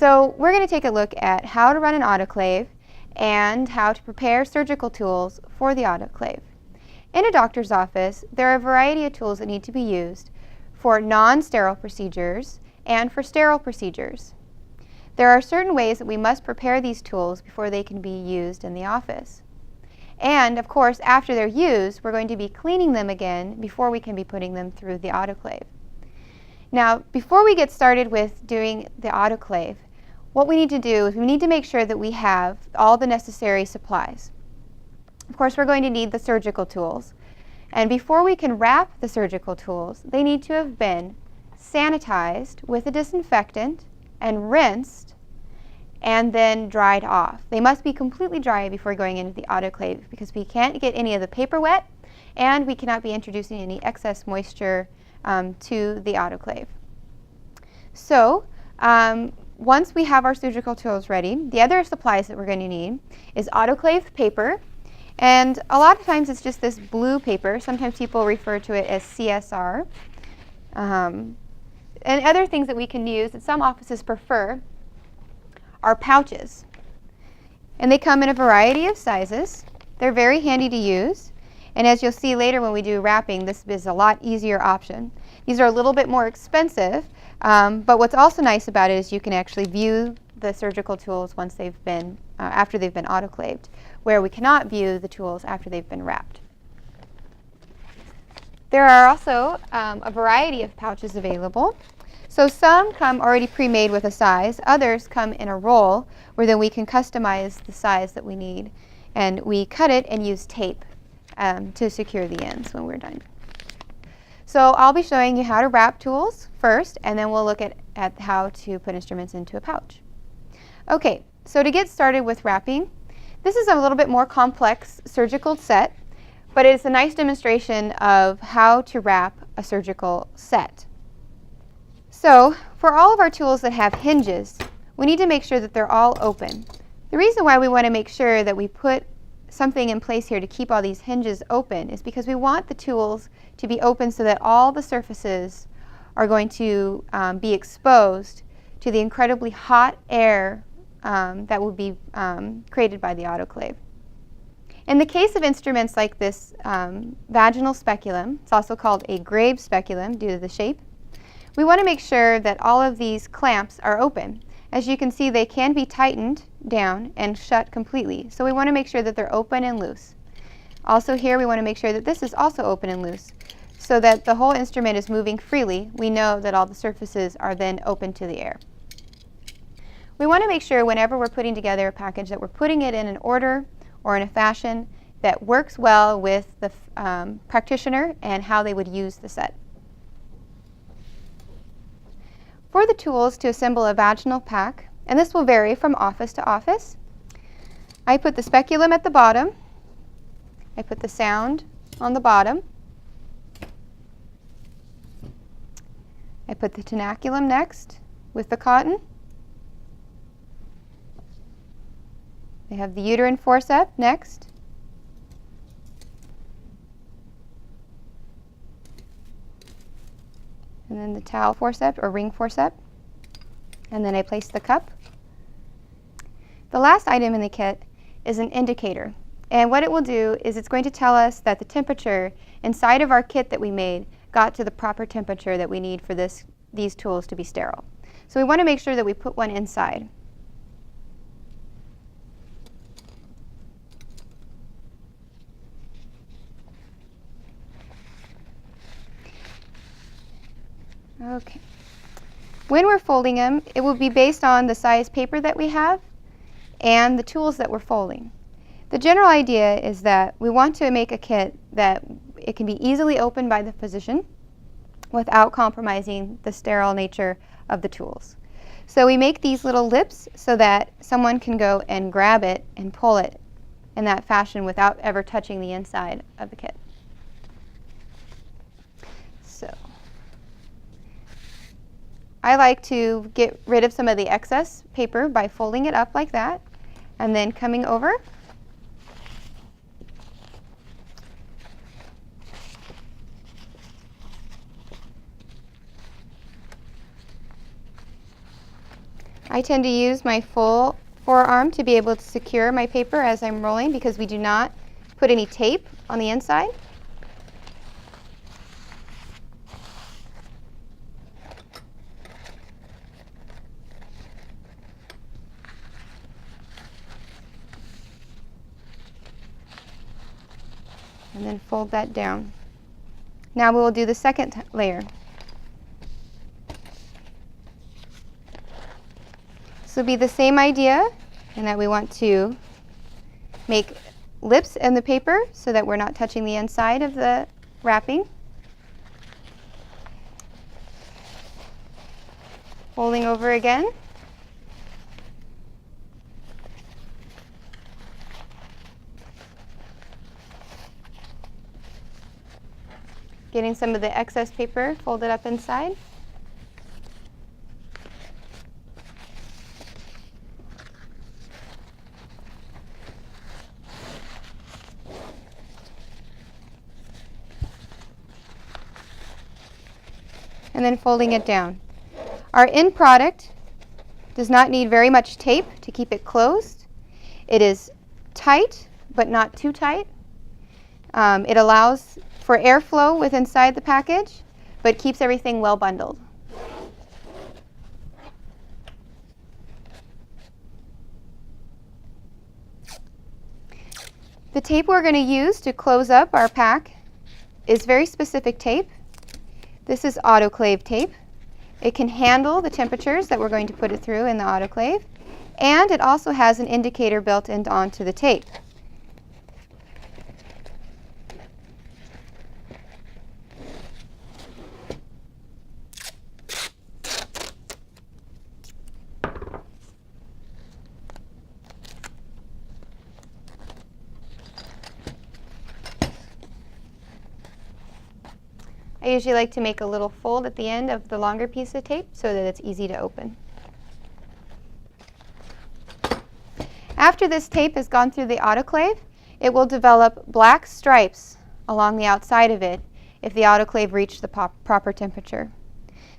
So we're going to take a look at how to run an autoclave and how to prepare surgical tools for the autoclave. In a doctor's office, there are a variety of tools that need to be used for non-sterile procedures and for sterile procedures. There are certain ways that we must prepare these tools before they can be used in the office. And, of course, after they're used, we're going to be cleaning them again before we can be putting them through the autoclave. Now, before we get started with doing the autoclave, what we need to do is we need to make sure that we have all the necessary supplies. Of course, we're going to need the surgical tools. And before we can wrap the surgical tools, they need to have been sanitized with a disinfectant and rinsed and then dried off. They must be completely dry before going into the autoclave because we can't get any of the paper wet and we cannot be introducing any excess moisture to the autoclave. So, once we have our surgical tools ready, the other supplies that we're going to need is autoclave paper. And a lot of times it's just this blue paper. Sometimes people refer to it as CSR. And other things that we can use that some offices prefer are pouches. And they come in a variety of sizes. They're very handy to use. And as you'll see later when we do wrapping, this is a lot easier option. These are a little bit more expensive, but what's also nice about it is you can actually view the surgical tools once they've been, after they've been autoclaved, where we cannot view the tools after they've been wrapped. There are also a variety of pouches available. So some come already pre-made with a size, others come in a roll where then we can customize the size that we need, and we cut it and use tape to secure the ends when we're done. So I'll be showing you how to wrap tools first, and then we'll look at how to put instruments into a pouch. Okay, so to get started with wrapping, this is a little bit more complex surgical set, but it's a nice demonstration of how to wrap a surgical set. So for all of our tools that have hinges, we need to make sure that they're all open. The reason why we want to make sure that we put something in place here to keep all these hinges open is because we want the tools to be open so that all the surfaces are going to be exposed to the incredibly hot air that will be created by the autoclave. In the case of instruments like this vaginal speculum, it's also called a Graves speculum due to the shape, we want to make sure that all of these clamps are open. As you can see, they can be tightened down and shut completely. So we want to make sure that they're open and loose. Also here we want to make sure that this is also open and loose so that the whole instrument is moving freely. We know that all the surfaces are then open to the air. We want to make sure whenever we're putting together a package that we're putting it in an order or in a fashion that works well with the practitioner and how they would use the set. For the tools to assemble a vaginal pack, and this will vary from office to office, I put the speculum at the bottom, I put the sound on the bottom, I put the tenaculum next with the cotton, I have the uterine forceps next, and then the towel forceps or ring forceps, and then I place the cup. The last item in the kit is an indicator, and what it will do is it's going to tell us that the temperature inside of our kit that we made got to the proper temperature that we need for these tools to be sterile. So we want to make sure that we put one inside. Okay. When we're folding them, it will be based on the size paper that we have and the tools that we're folding. The general idea is that we want to make a kit that it can be easily opened by the physician without compromising the sterile nature of the tools. So we make these little lips so that someone can go and grab it and pull it in that fashion without ever touching the inside of the kit. So I like to get rid of some of the excess paper by folding it up like that and then coming over I tend to use my full forearm to be able to secure my paper as I'm rolling because we do not put any tape on the inside. And then fold that down. Now we will do the second layer. This will be the same idea in that we want to make lips in the paper so that we're not touching the inside of the wrapping. Folding over again. Getting some of the excess paper folded up inside. And then folding it down. Our end product does not need very much tape to keep it closed. It is tight, but not too tight. It allows for airflow with inside the package, but keeps everything well bundled. The tape we're going to use to close up our pack is very specific tape. This is autoclave tape. It can handle the temperatures that we're going to put it through in the autoclave, and it also has an indicator built onto the tape. I usually like to make a little fold at the end of the longer piece of tape so that it's easy to open. After this tape has gone through the autoclave, it will develop black stripes along the outside of it if the autoclave reached the proper temperature.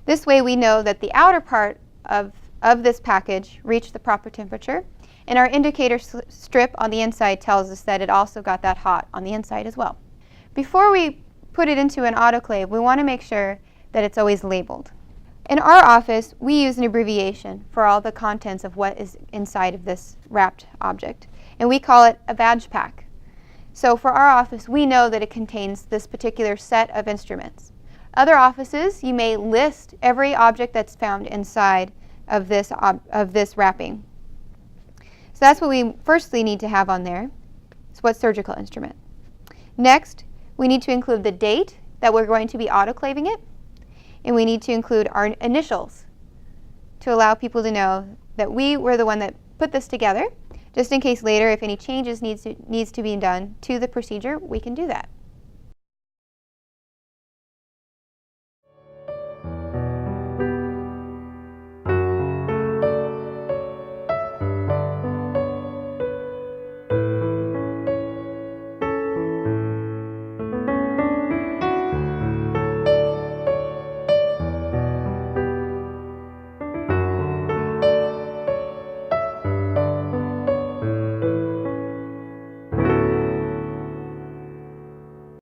This way we know that the outer part of this package reached the proper temperature, and our indicator strip on the inside tells us that it also got that hot on the inside as well. Before we put it into an autoclave, we want to make sure that it's always labeled. In our office, we use an abbreviation for all the contents of what is inside of this wrapped object, and we call it a badge pack. So for our office, we know that it contains this particular set of instruments. Other offices, you may list every object that's found inside of this wrapping. So that's what we firstly need to have on there. It's what surgical instrument. Next, we need to include the date that we're going to be autoclaving it, and we need to include our initials to allow people to know that we were the one that put this together, just in case later if any changes needs to be done to the procedure, we can do that.